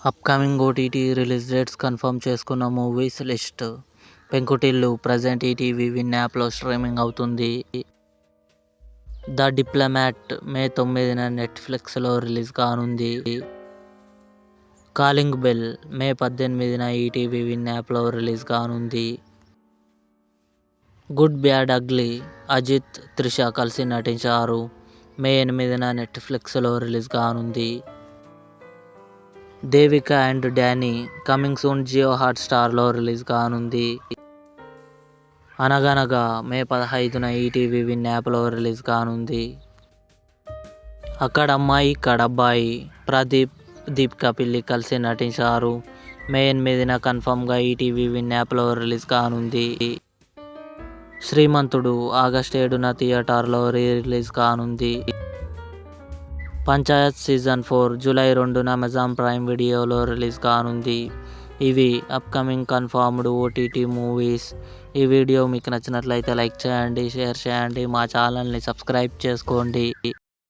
Upcoming OTT release dates confirm చేసుకున్న movies list. 'Penkutillu' present ETV win యాప్లో streaming అవుతుంది. 'The diplomat' May 9న నెట్ఫ్లిక్స్లో రిలీజ్ కానుంది. 'కాలింగ్ బెల్' మే 18న ఈటీవీ విన్ యాప్లో రిలీజ్ కానుంది. 'Good bad ugly' Ajith, Trisha కలిసి నటించారు. మే 8న నెట్ఫ్లిక్స్లో రిలీజ్ కానుంది. 'Devika and Danny' coming soon Jio హాట్స్టార్లో రిలీజ్ కానుంది. 'అనగనగా' మే 15న ఈటీవీ విన్ యాప్లో రిలీజ్ కానుంది. 'అక్కడమ్మాయి ఇక్కడబ్బాయి' ప్రదీప్, దీపికా పిల్లి కలిసి నటించారు. మే 8న కన్ఫర్మ్గా ఈటీవీ విన్ యాప్లో రిలీజ్ కానుంది. 'శ్రీమంతుడు' ఆగస్టు 7న థియేటర్లో రిలీజ్ కానుంది. 'పంచాయత్ సీజన్ 4' జూలై 2న అమెజాన్ ప్రైమ్ వీడియోలో రిలీజ్ కానుంది. ఇవి అప్కమింగ్ కన్ఫర్మ్డ్ ఓటీటీ మూవీస్. ఈ వీడియో మీకు నచ్చినట్లయితే లైక్ చేయండి, షేర్ చేయండి, మా ఛానల్ని సబ్స్క్రైబ్ చేసుకోండి.